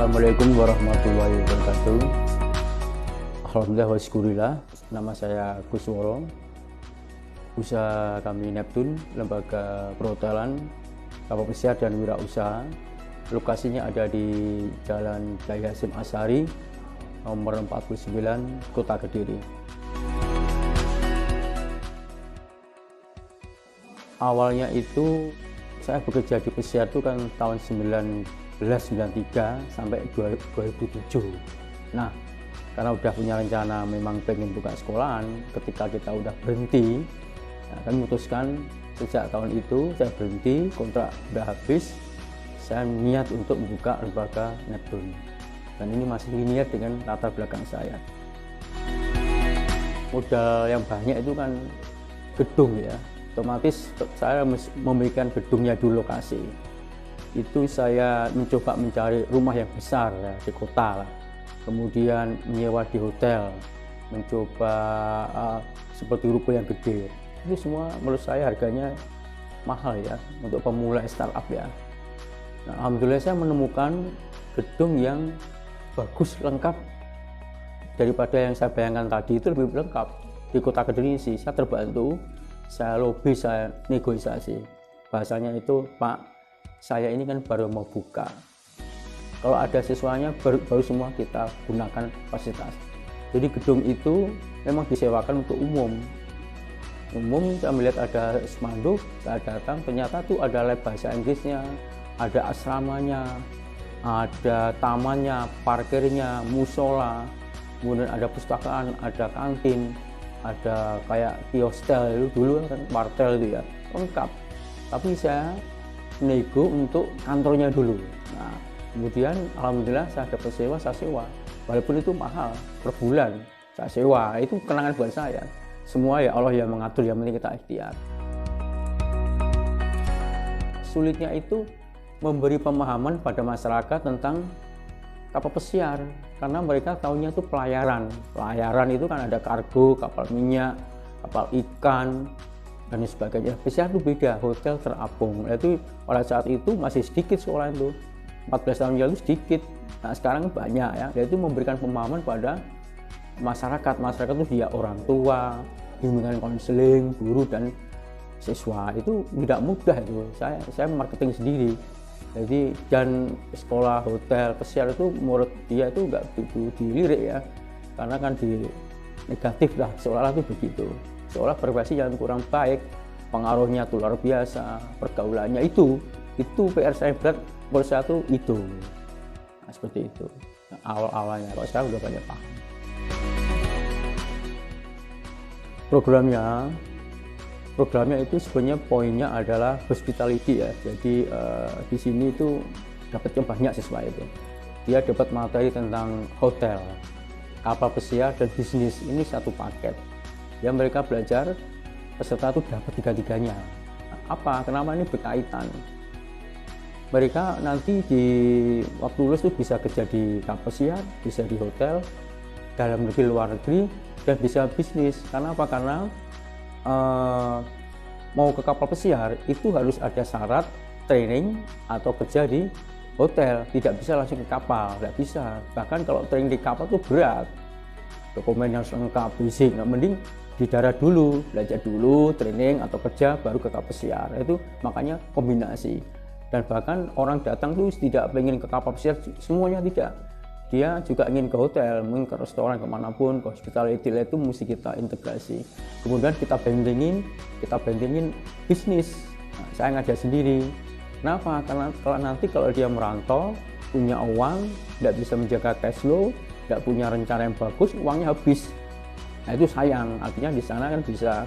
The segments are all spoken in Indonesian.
Assalamualaikum warahmatullahi wabarakatuh. Alhamdulillah wa syukurillah. Nama saya Kusworo. Usaha kami Neptune, lembaga perhotelan, kapal pesiar dan wirausaha. Lokasinya ada di Jalan Kyai Hasyim Asy'ari, nomor 49, Kota Kediri. Awalnya itu saya bekerja di pesiar itu kan tahun 1993 sampai 2007. Nah, karena udah punya rencana memang pengen buka sekolahan, ketika kita udah berhenti, nah, kami memutuskan sejak tahun itu saya berhenti, kontrak udah habis, saya niat untuk membuka lembaga Neptune. Dan ini masih linear dengan latar belakang saya. Modal yang banyak itu kan gedung ya, otomatis saya memberikan gedungnya di lokasi. Itu saya mencoba mencari rumah yang besar ya, di kota lah. Kemudian menyewa di hotel, mencoba seperti ruko yang gede. Itu semua menurut saya harganya mahal ya untuk pemula startup ya. Nah, alhamdulillah saya menemukan gedung yang bagus, lengkap daripada yang saya bayangkan tadi. Itu lebih lengkap di Kota Kediri sih. Saya terbantu, saya lobby, saya negosiasi. Bahasanya itu, Pak, saya ini kan baru mau buka, kalau ada siswanya baru semua kita gunakan fasilitas. Jadi gedung itu memang disewakan untuk umum. Saya melihat ada spanduk, saya datang, ternyata tuh ada lab bahasa Inggrisnya, ada asramanya, ada tamannya, parkirnya, musola, kemudian ada pustakaan, ada kantin, ada kayak kiostel itu dulu kan, wartel itu ya, lengkap. Tapi saya nego untuk kantornya dulu. Nah, kemudian alhamdulillah saya dapat sewa, saya sewa. Walaupun itu mahal per bulan, saya sewa. Itu kenangan buat saya. Semua ya Allah yang mengatur, yang penting kita ikhtiar. Sulitnya itu memberi pemahaman pada masyarakat tentang kapal pesiar, karena mereka tahunya itu pelayaran. Pelayaran itu kan ada kargo, kapal minyak, kapal ikan, dan sebagainya. Pesiar itu beda, hotel terapung. Itu pada saat itu masih sedikit sekolah itu, 14 tahun lalu sedikit. Nah sekarang banyak ya. Itu memberikan pemahaman pada masyarakat. Masyarakat itu dia orang tua, bimbingan konseling, guru dan siswa. Itu tidak mudah itu. Saya marketing sendiri. Jadi dan sekolah hotel pesiar itu menurut dia itu nggak begitu dilirik ya, karena kan di negatif lah seolah-olah itu begitu. Seolah berprestasi yang kurang baik, pengaruhnya tuh luar biasa, pergaulannya itu PR saya berat, menurut saya tuh itu. Nah, seperti itu. Nah, awal-awalnya, kalau saya udah banyak paham. Programnya itu sebenarnya poinnya adalah hospitality ya. Jadi di sini itu dapat banyak siswa itu. Dia dapat materi tentang hotel, kapal pesiar dan bisnis, ini satu paket. Yang mereka belajar, peserta itu dapat tiga-tiganya. Apa? Kenapa ini berkaitan? Mereka nanti di waktu lulus itu bisa kerja di kapal pesiar, bisa di hotel, dalam negeri, luar negeri, dan bisa bisnis. Karena apa? Karena mau ke kapal pesiar itu harus ada syarat training atau kerja di hotel. Tidak bisa langsung ke kapal, tidak bisa. Bahkan kalau training di kapal itu berat, dokumen yang lengkap, basic. Nah, mending di darat dulu, belajar dulu, training atau kerja, baru ke kapal pesiar. Itu makanya kombinasi. Dan bahkan orang datang tuh tidak ingin ke kapal pesiar semuanya, tidak. Dia juga ingin ke hotel, mungkin ke restoran, kemanapun, ke hospitality, itu mesti kita integrasi. Kemudian kita bandingin bisnis. Nah, saya ngajar sendiri. Kenapa? Karena kalau dia merantau, punya uang, tidak bisa menjaga cash flow, tidak punya rencana yang bagus, uangnya habis. Nah itu sayang, artinya di sana kan bisa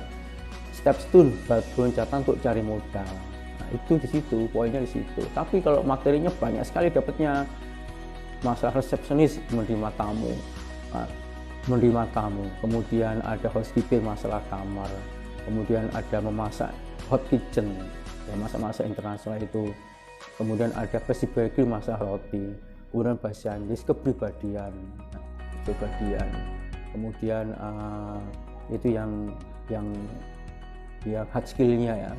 step stone, batu loncatan untuk cari modal. Nah itu di situ, poinnya di situ. Tapi kalau materinya banyak sekali dapatnya, masalah resepsionis, menerima tamu, kemudian ada housekeeping, masalah kamar, kemudian ada memasak, hot kitchen, ya, masak-masak internasional itu, kemudian ada basic bakery, masalah roti, kemudian bahasa Inggris, kepribadian, kemudian itu yang hard skillnya ya,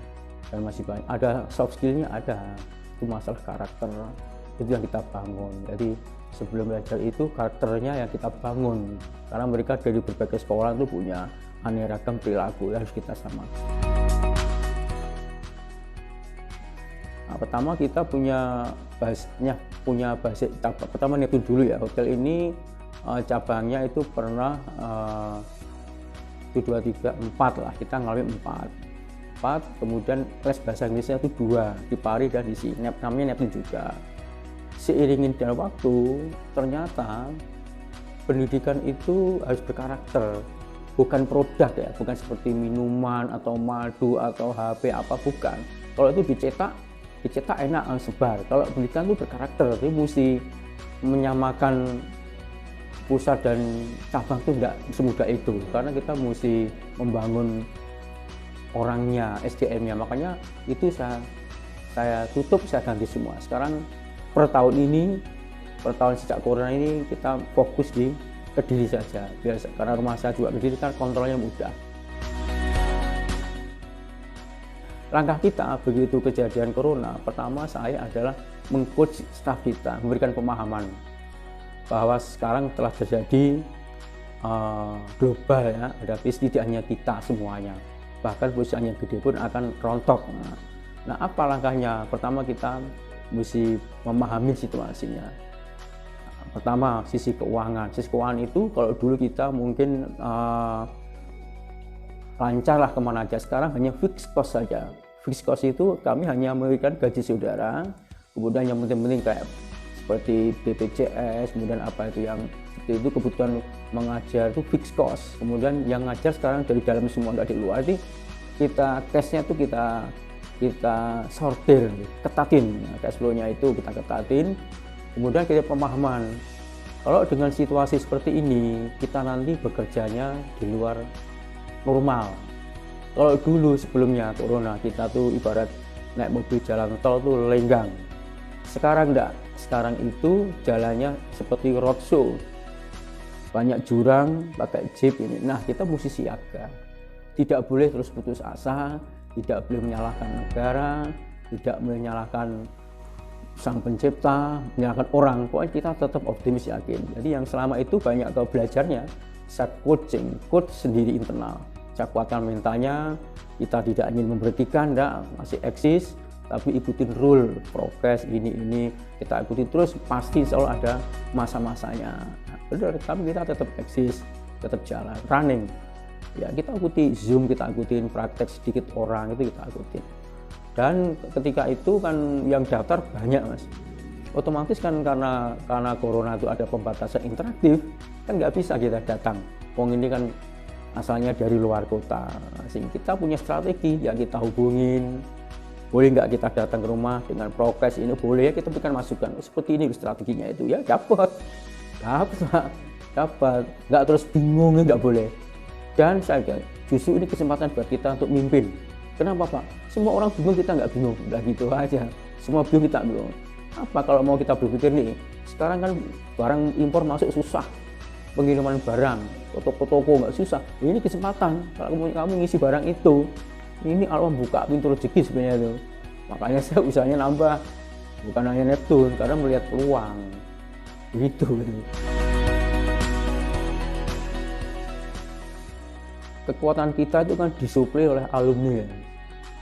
dan masih banyak. Ada soft skillnya, ada itu masalah karakter, itu yang kita bangun. Jadi sebelum belajar itu karakternya yang kita bangun, karena mereka dari berbagai sekolah itu punya aneka ragam perilaku yang harus kita samakan. Nah, pertama kita punya bahasa pertama Neptune dulu ya. Hotel ini cabangnya itu pernah 1, 2, 3, 4 lah, kita ngalami 4, kemudian les bahasa Inggrisnya itu 2 di Paris dan di sini, namanya Neptune juga. Seiringin dalam waktu, ternyata pendidikan itu harus berkarakter, bukan produk ya, bukan seperti minuman atau madu atau HP apa, bukan. Kalau itu dicetak enak sebar. Kalau pendidikan itu berkarakter, jadi mesti menyamakan pusat dan cabang itu tidak semudah itu, karena kita mesti membangun orangnya, SDM-nya. Makanya itu saya tutup, saya ganti semua. Sekarang per tahun sejak corona ini kita fokus di Kediri saja, karena rumah saya juga Kediri kan kontrolnya mudah. Langkah kita begitu kejadian corona, pertama saya adalah meng-coach staf kita, memberikan pemahaman bahwa sekarang telah terjadi global ya, ada tidak hanya kita semuanya, bahkan perusahaan yang gede pun akan rontok. Nah, apa langkahnya? Pertama kita mesti memahami situasinya. Pertama sisi keuangan. Sisi keuangan itu kalau dulu kita mungkin lancar lah kemana aja, sekarang hanya fixed cost saja. Fixed cost itu kami hanya memberikan gaji saudara, kemudian yang penting-penting kayak seperti BPJS, kemudian apa itu yang seperti itu, kebutuhan mengajar itu fixed cost. Kemudian yang ngajar sekarang dari dalam semua, nggak di luar. Jadi kita cashnya itu kita sortir, ketatin, cash flow-nya itu kita ketatin. Kemudian kita pemahaman, kalau dengan situasi seperti ini kita nanti bekerjanya di luar normal. Kalau dulu sebelumnya corona kita tuh ibarat naik mobil jalan tol tuh lenggang. Sekarang enggak. Sekarang itu jalannya seperti roadshow, banyak jurang, pakai jeep ini. Nah, kita mesti siaga, tidak boleh terus putus asa, tidak boleh menyalahkan negara, tidak boleh menyalahkan sang pencipta, menyalahkan orang. Pokoknya kita tetap optimis, yakin. Jadi yang selama itu banyak kau belajarnya, saya coach sendiri internal, saya kuatkan mentalnya. Kita tidak ingin memberhentikan, enggak, masih eksis, tapi ikutin rule, progres ini kita ikuti terus, pasti selalu ada masa-masanya. Benar, tapi kita tetap eksis, tetap jalan, running. Ya kita ikuti Zoom, kita ikutin praktek sedikit orang itu kita ikutin. Dan ketika itu kan yang daftar banyak mas. Otomatis kan karena corona itu ada pembatasan interaktif, kan nggak bisa kita datang. Wong ini kan asalnya dari luar kota, sehingga kita punya strategi, ya kita hubungin. Boleh nggak kita datang ke rumah dengan prokes ini, boleh ya, kita berikan masukan seperti ini strateginya itu, ya dapat nggak terus bingung, nggak boleh. Dan saya kira justru ini kesempatan buat kita untuk mimpin. Kenapa Pak? Semua orang bingung, kita nggak bingung, nggak gitu aja. Semua bingung, kita bingung. Apa kalau mau kita berpikir nih, sekarang kan barang impor masuk susah, pengiriman barang ke toko-toko nggak susah. Ini kesempatan kalau kamu ngisi barang itu. Ini Allah buka pintu rezeki sebenarnya itu. Makanya saya usahanya nambah, bukan hanya Neptune, karena melihat peluang. Begitu. Kekuatan kita itu kan disuplai oleh alumni ya,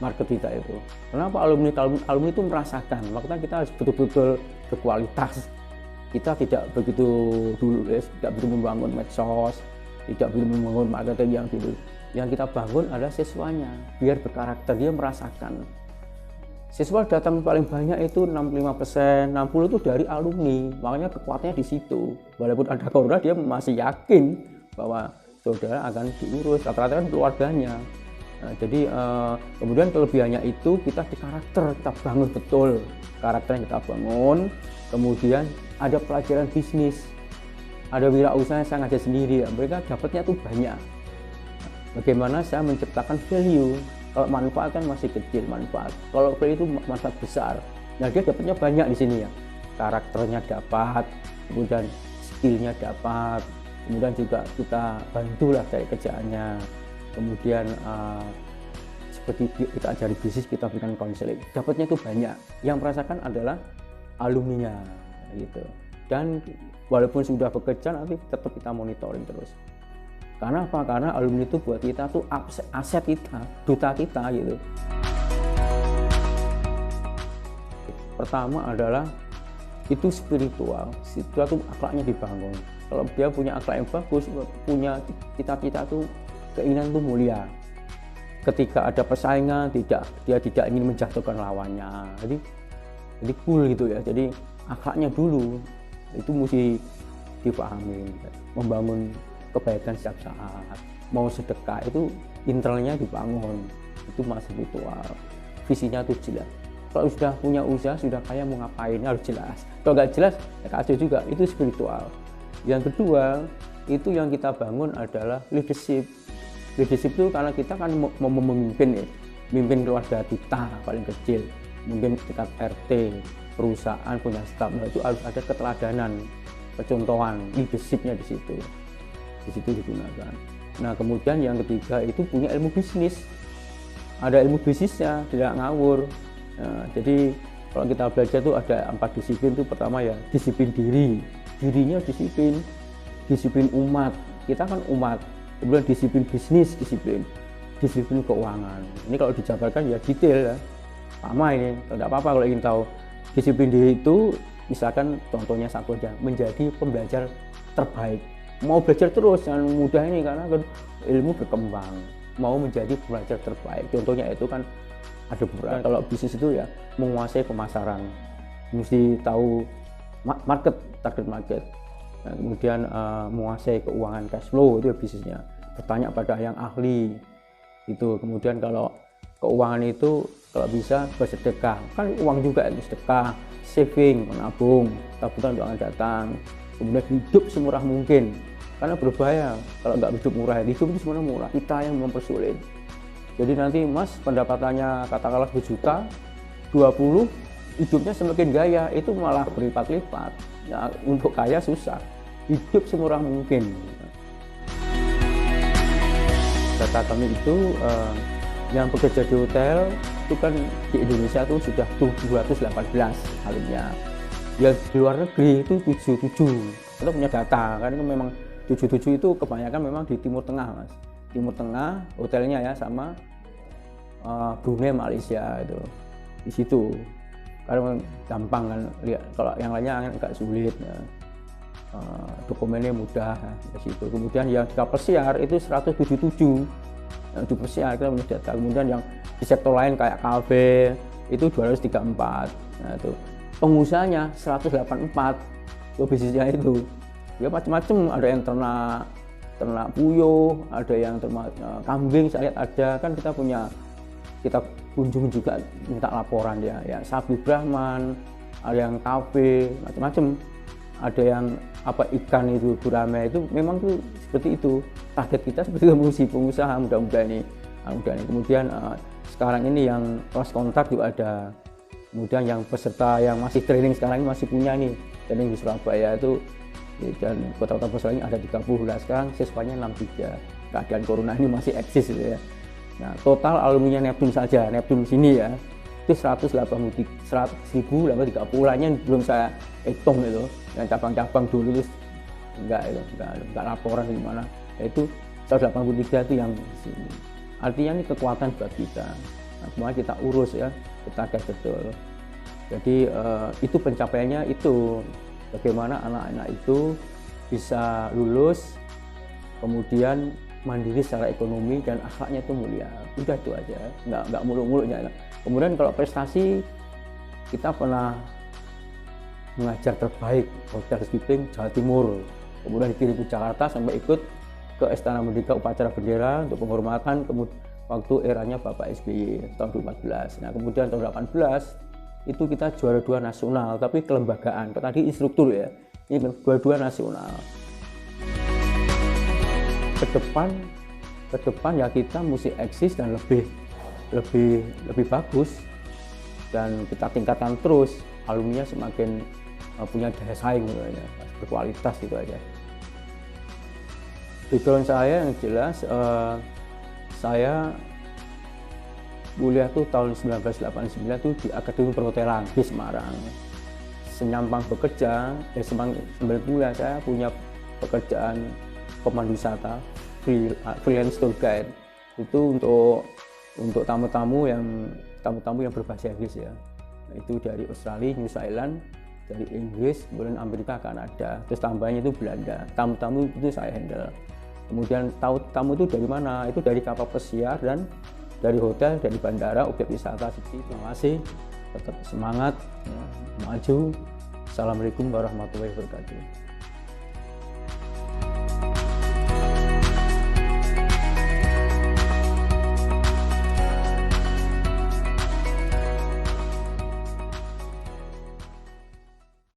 market kita itu. Kenapa alumni itu merasakan, makanya kita harus betul-betul berkualitas. Kita tidak begitu dulu, tidak begitu membangun medsos, tidak begitu membangun marketing yang gitu. Yang kita bangun adalah siswanya, biar berkarakter, dia merasakan. Siswa datang paling banyak itu 65%, 60% itu dari alumni, makanya kekuatannya di situ. Walaupun ada corona, dia masih yakin bahwa saudara akan diurus, rata-rata kan keluarganya. Nah, jadi kemudian kelebihannya itu kita di karakter, kita bangun betul karakter yang kita bangun. Kemudian ada pelajaran bisnis, ada wirausaha yang saya ngajar sendiri, ya. Mereka dapatnya tuh banyak. Bagaimana saya menciptakan value? Kalau manfaat kan masih kecil manfaat. Kalau value itu manfaat besar. Nah dia dapatnya banyak di sini ya. Karakternya dapat, kemudian skillnya dapat, kemudian juga kita bantulah dari kerjaannya. Kemudian seperti kita ajari bisnis, kita berikan konseling. Dapatnya itu banyak. Yang merasakan adalah alumninya gitu. Dan walaupun sudah bekerja nanti tetap kita monitoring terus. Karena apa? Karena alumni itu buat kita tuh aset kita, duta kita gitu. Pertama adalah itu spiritual tuh akhlaknya dibangun. Kalau dia punya akhlak yang bagus, punya cita-cita tuh keinginan tuh mulia. Ketika ada persaingan, dia tidak ingin menjatuhkan lawannya. Jadi cool gitu ya. Jadi akhlaknya dulu itu mesti dipahami. Membangun kebaikan setiap saat. Mau sedekah itu internalnya dibangun. Itu masih spiritual. Visinya tuh jelas. Kalau sudah punya usaha, sudah kaya, mau ngapain harus jelas. Kalau nggak jelas, ya kacau juga. Itu spiritual. Yang kedua, itu yang kita bangun adalah leadership. Leadership itu karena kita kan mau memimpin ya, memimpin keluarga kita paling kecil, mungkin tingkat RT, perusahaan punya staf, nah itu harus ada keteladanan, kecontohan, leadershipnya di situ digunakan. Nah kemudian yang ketiga itu punya ilmu bisnis, ada ilmu bisnisnya, tidak ngawur. Nah, jadi kalau kita belajar tuh ada 4 disiplin tuh. Pertama ya disiplin dirinya disiplin umat, kita kan umat. Kemudian disiplin bisnis, disiplin keuangan. Ini kalau dijabarkan ya detail ya, sama ini. Tidak apa-apa kalau ingin tahu. Disiplin diri itu misalkan contohnya satu aja, menjadi pembelajar terbaik. Mau belajar terus, jangan mudah ini karena kan ilmu berkembang. Mau menjadi pembelajar terbaik. Contohnya itu kan ada beberapa. Kalau bisnis itu ya menguasai pemasaran, mesti tahu target market. Kemudian menguasai keuangan cash flow, itu ya bisnisnya. Bertanya pada yang ahli itu. Kemudian kalau keuangan itu kalau bisa bersedekah, kan uang juga itu sedekah, saving, menabung, tabungan untuk akan datang. Kemudian hidup semurah mungkin, karena berbahaya kalau nggak hidup murah. Hidup itu sebenarnya murah, kita yang mempersulit. Jadi nanti mas pendapatannya katakanlah 2 juta, 20 hidupnya semakin gaya, itu malah berlipat-lipat. Ya, untuk kaya susah, hidup semurah mungkin. Data kami itu yang bekerja di hotel itu kan di Indonesia itu sudah 218 kalinya. Yang di luar negeri itu 77. Kita punya data kan, itu memang 77 itu kebanyakan memang di Timur Tengah mas. Timur Tengah hotelnya ya, sama Brunei, Malaysia itu di situ. Karena gampang kan lihat, kalau yang lainnya agak sulit ya. Dokumennya mudah di situ. Kemudian yang di kapal siar itu 177 yang di pesiar, kita punya data. Kemudian yang di sektor lain kayak kafe itu 234. Nah itu pengusahanya 184. Bisnisnya itu ya macam-macam, ada yang ternak puyuh, ada yang ternak kambing, saya lihat ada. Kan kita kunjungi juga, minta laporan ya sapi Brahman, ada yang kafe, macam-macam. Ada yang ikan itu gurame, itu memang tuh seperti itu. Target kita seperti itu, pengusaha mudah-mudahan ini. Kemudian sekarang ini yang kelas kontak juga ada. Kemudian yang peserta yang masih training sekarang ini masih punya nih, training di Surabaya itu, dan kota-kota besar ini ada 30. Nah, sekarang siswanya 63. Keadaan corona ini masih eksis gitu ya. Nah, total alumni Neptune saja, Neptune sini ya, itu 130 lainnya belum saya hitung itu. Yang cabang-cabang dulu itu enggak laporan di mana. Itu 183 itu yang di sini. Artinya ini kekuatan buat kita. Nah, semua kita urus ya, kita akan betul. Jadi itu pencapaiannya itu, bagaimana anak-anak itu bisa lulus, kemudian mandiri secara ekonomi dan akhlaknya itu mulia. Udah itu aja, nggak muluk-muluknya. Kemudian kalau prestasi, kita pernah mengajar terbaik hotel skipping Jawa Timur, kemudian dikirim ke Jakarta sampai ikut ke Istana Merdeka upacara bendera untuk penghormatan waktu eranya Bapak SBY tahun 2014. Nah kemudian tahun 2018 itu kita juara 2 nasional, tapi kelembagaan. Tadi instruktur ya, ini juara 2 nasional. Ke depan ya kita mesti eksis dan lebih bagus, dan kita tingkatkan terus, alumninya semakin punya daya saing gitu ya, berkualitas gitu aja. Background saya yang jelas, saya kuliah tuh tahun 1989 tuh di Akademi Perhotelan di Semarang. senyampang bekerja, sambil pula saya punya pekerjaan pemandu wisata, freelance tour guide. Itu untuk tamu-tamu yang berbahasa Inggris ya. Itu dari Australia, New Zealand, dari Inggris, kemudian Amerika, Kanada, terus tambahnya itu Belanda. Tamu-tamu itu saya handle. Kemudian tamu itu dari mana? Itu dari kapal pesiar dan dari hotel, dari bandara, objek wisata seperti itu. Terima kasih, tetap semangat, maju. Assalamualaikum warahmatullahi wabarakatuh.